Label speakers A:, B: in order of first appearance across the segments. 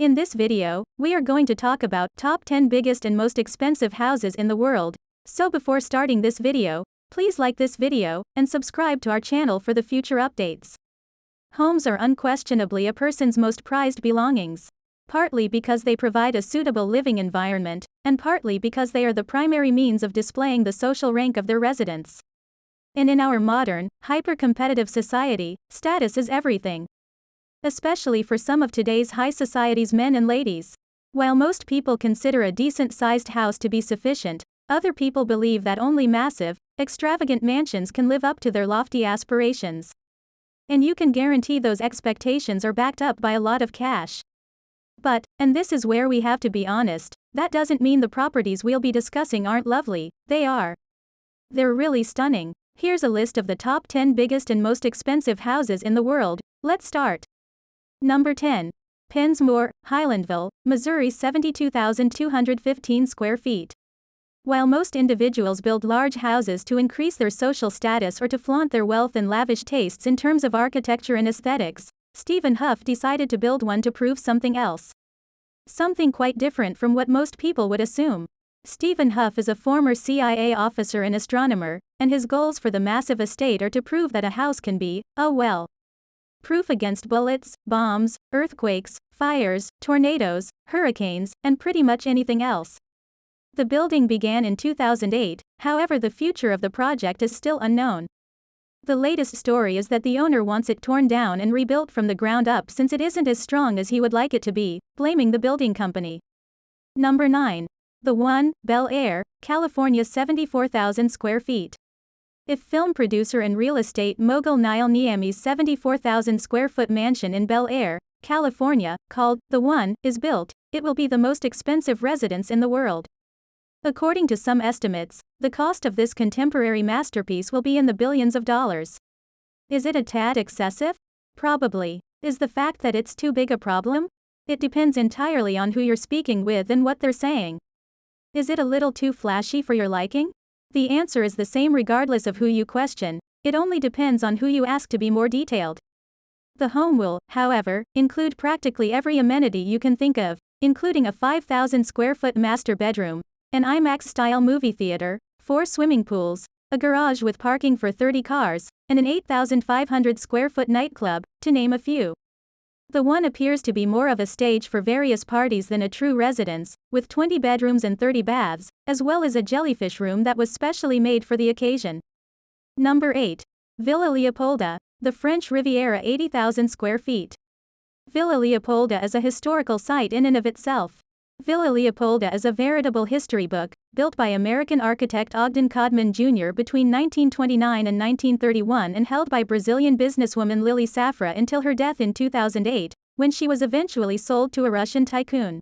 A: In this video, we are going to talk about top 10 biggest and most expensive houses in the world. So before starting this video, please like this video and subscribe to our channel for the future updates. Homes are unquestionably a person's most prized belongings. Partly because they provide a suitable living environment, and partly because they are the primary means of displaying the social rank of their residents. And in our modern, hyper-competitive society, status is everything. Especially for some of today's high society's men and ladies. While most people consider a decent-sized house to be sufficient, other people believe that only massive, extravagant mansions can live up to their lofty aspirations. And you can guarantee those expectations are backed up by a lot of cash. But, and this is where we have to be honest, that doesn't mean the properties we'll be discussing aren't lovely. They are. They're really stunning. Here's a list of the top 10 biggest and most expensive houses in the world. Let's start. Number 10. Pinsmoor, Highlandville, Missouri, 72,215 square feet. While most individuals build large houses to increase their social status or to flaunt their wealth and lavish tastes in terms of architecture and aesthetics, Stephen Huff decided to build one to prove something else. Something quite different from what most people would assume. Stephen Huff is a former CIA officer and astronomer, and his goals for the massive estate are to prove that a house can be, proof against bullets, bombs, earthquakes, fires, tornadoes, hurricanes, and pretty much anything else. The building began in 2008, however the future of the project is still unknown. The latest story is that the owner wants it torn down and rebuilt from the ground up since it isn't as strong as he would like it to be, blaming the building company. Number 9. The One, Bel Air, California, 74,000 square feet. If film producer and real estate mogul Neil Niami's 74,000 square foot mansion in Bel Air, California, called The One, is built, it will be the most expensive residence in the world. According to some estimates, the cost of this contemporary masterpiece will be in the billions of dollars. Is it a tad excessive? Probably. Is the fact that it's too big a problem? It depends entirely on who you're speaking with and what they're saying. Is it a little too flashy for your liking? The answer is the same regardless of who you question, it only depends on who you ask to be more detailed. The home will, however, include practically every amenity you can think of, including a 5,000 square foot master bedroom, an IMAX-style movie theater, 4 swimming pools, a garage with parking for 30 cars, and an 8,500 square foot nightclub, to name a few. The One appears to be more of a stage for various parties than a true residence, with 20 bedrooms and 30 baths, as well as a jellyfish room that was specially made for the occasion. Number 8. Villa Leopolda, the French Riviera, 80,000 square feet. Villa Leopolda is a historical site in and of itself. Villa Leopolda is a veritable history book, built by American architect Ogden Codman Jr. between 1929 and 1931 and held by Brazilian businesswoman Lily Safra until her death in 2008, when she was eventually sold to a Russian tycoon.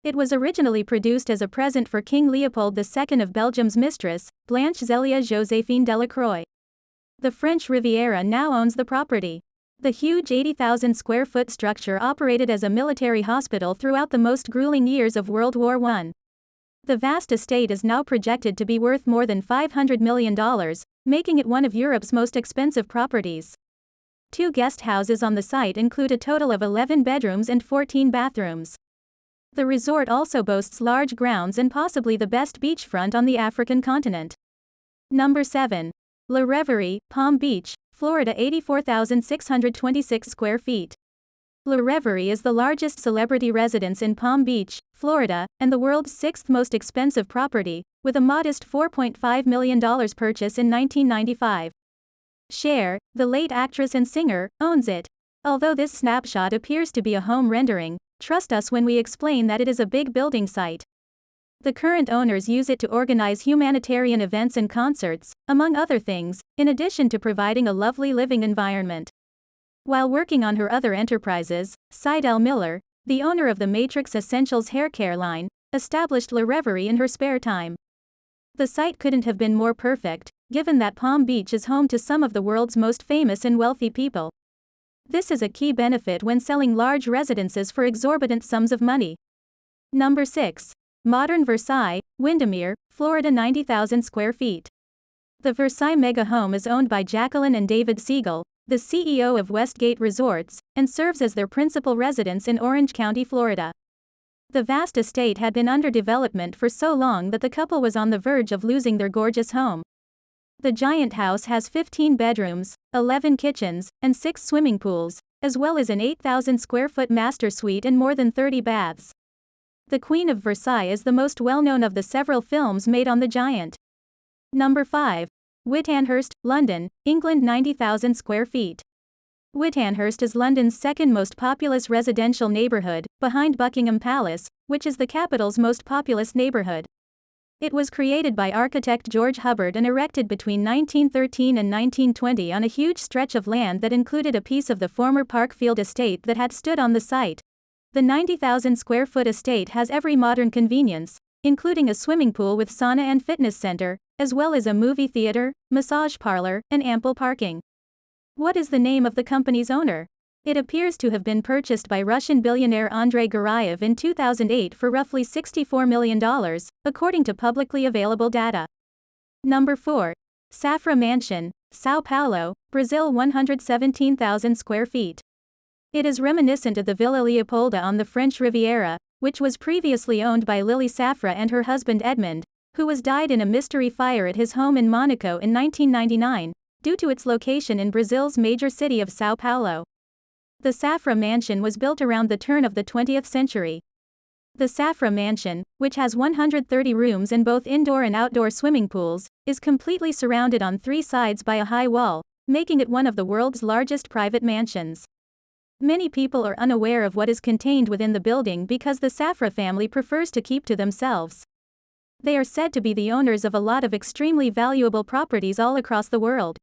A: It was originally produced as a present for King Leopold II of Belgium's mistress, Blanche Zélia Joséphine Delacroix. The French Riviera now owns the property. The huge 80,000 square foot structure operated as a military hospital throughout the most grueling years of World War I. The vast estate is now projected to be worth more than $500 million, making it one of Europe's most expensive properties. 2 guest houses on the site include a total of 11 bedrooms and 14 bathrooms. The resort also boasts large grounds and possibly the best beachfront on the African continent. Number 7. La Reverie, Palm Beach, Florida, 84,626 square feet. La Reverie is the largest celebrity residence in Palm Beach, Florida, and the world's 6th most expensive property, with a modest $4.5 million purchase in 1995. Cher, the late actress and singer, owns it. Although this snapshot appears to be a home rendering, trust us when we explain that it is a big building site. The current owners use it to organize humanitarian events and concerts, among other things, in addition to providing a lovely living environment. While working on her other enterprises, Seidel Miller, the owner of the Matrix Essentials hair care line, established La Reverie in her spare time. The site couldn't have been more perfect, given that Palm Beach is home to some of the world's most famous and wealthy people. This is a key benefit when selling large residences for exorbitant sums of money. Number 6. Modern Versailles, Windermere, Florida, 90,000 square feet. The Versailles mega home is owned by Jacqueline and David Siegel, the CEO of Westgate Resorts, and serves as their principal residence in Orange County, Florida. The vast estate had been under development for so long that the couple was on the verge of losing their gorgeous home. The giant house has 15 bedrooms, 11 kitchens, and 6 swimming pools, as well as an 8,000-square-foot master suite and more than 30 baths. The Queen of Versailles is the most well-known of the several films made on the giant. Number 5. Whitandhurst, London, England. 90,000 square feet. Whitandhurst is London's second most populous residential neighbourhood, behind Buckingham Palace, which is the capital's most populous neighbourhood. It was created by architect George Hubbard and erected between 1913 and 1920 on a huge stretch of land that included a piece of the former Parkfield estate that had stood on the site. The 90,000-square-foot estate has every modern convenience, including a swimming pool with sauna and fitness center, as well as a movie theater, massage parlor, and ample parking. What is the name of the company's owner? It appears to have been purchased by Russian billionaire Andrei Gurayev in 2008 for roughly $64 million, according to publicly available data. Number 4. Safra Mansion, São Paulo, Brazil. 117,000 square feet. It is reminiscent of the Villa Leopolda on the French Riviera, which was previously owned by Lily Safra and her husband Edmond, who was died in a mystery fire at his home in Monaco in 1999, due to its location in Brazil's major city of São Paulo. The Safra Mansion was built around the turn of the 20th century. The Safra Mansion, which has 130 rooms and both indoor and outdoor swimming pools, is completely surrounded on 3 sides by a high wall, making it one of the world's largest private mansions. Many people are unaware of what is contained within the building because the Safra family prefers to keep to themselves. They are said to be the owners of a lot of extremely valuable properties all across the world.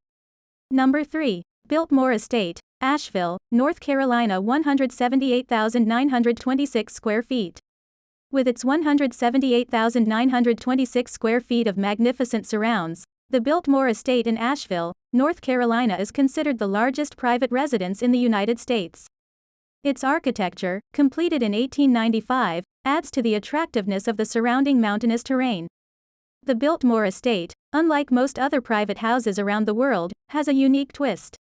A: Number 3. Biltmore Estate, Asheville, North Carolina. 178,926 square feet. With its 178,926 square feet of magnificent surrounds, the Biltmore Estate in Asheville, North Carolina is considered the largest private residence in the United States. Its architecture, completed in 1895, adds to the attractiveness of the surrounding mountainous terrain. The Biltmore Estate, unlike most other private houses around the world, has a unique twist.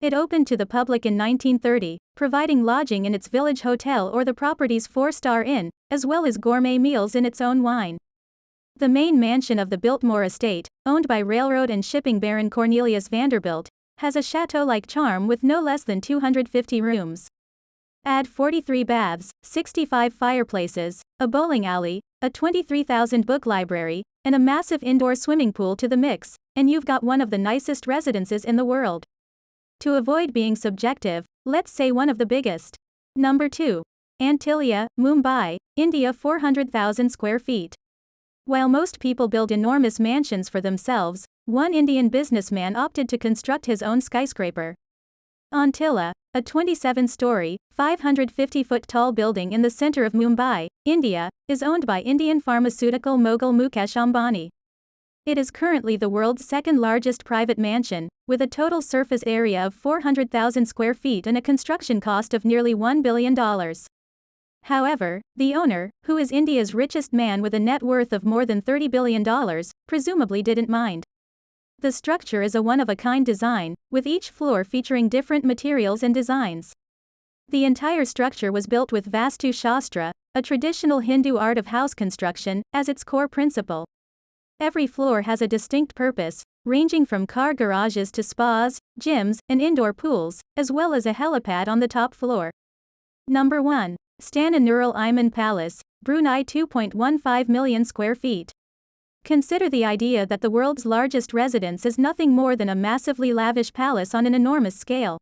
A: It opened to the public in 1930, providing lodging in its village hotel or the property's 4-star inn, as well as gourmet meals in its own wine. The main mansion of the Biltmore Estate, owned by railroad and shipping baron Cornelius Vanderbilt, has a chateau-like charm with no less than 250 rooms. Add 43 baths, 65 fireplaces, a bowling alley, a 23,000-book library, and a massive indoor swimming pool to the mix, and you've got one of the nicest residences in the world. To avoid being subjective, let's say one of the biggest. Number 2. Antilia, Mumbai, India. 400,000 square feet. While most people build enormous mansions for themselves, one Indian businessman opted to construct his own skyscraper. Antilla, a 27-story, 550-foot-tall building in the center of Mumbai, India, is owned by Indian pharmaceutical mogul Mukesh Ambani. It is currently the world's second-largest private mansion, with a total surface area of 400,000 square feet and a construction cost of nearly $1 billion. However, the owner, who is India's richest man with a net worth of more than $30 billion, presumably didn't mind. The structure is a one-of-a-kind design, with each floor featuring different materials and designs. The entire structure was built with Vastu Shastra, a traditional Hindu art of house construction, as its core principle. Every floor has a distinct purpose, ranging from car garages to spas, gyms, and indoor pools, as well as a helipad on the top floor. Number 1. Stana Nurul Iman Palace, Brunei. 2.15 million square feet. Consider the idea that the world's largest residence is nothing more than a massively lavish palace on an enormous scale.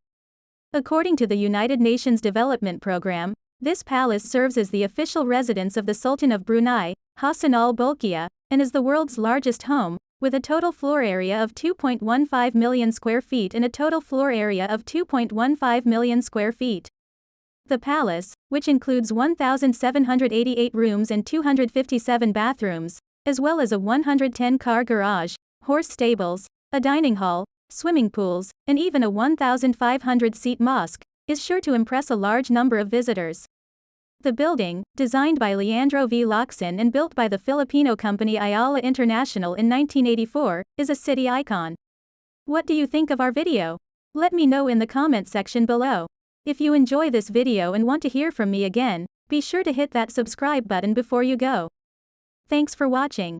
A: According to the United Nations Development Programme, this palace serves as the official residence of the Sultan of Brunei, Hassan al-Bolkiah, and is the world's largest home, with a total floor area of 2.15 million square feet and a total floor area of 2.15 million square feet. The palace, which includes 1,788 rooms and 257 bathrooms, as well as a 110-car garage, horse stables, a dining hall, swimming pools, and even a 1,500-seat mosque, is sure to impress a large number of visitors. The building, designed by Leandro V. Locsin and built by the Filipino company Ayala International in 1984, is a city icon. What do you think of our video? Let me know in the comment section below. If you enjoy this video and want to hear from me again, be sure to hit that subscribe button before you go. Thanks for watching.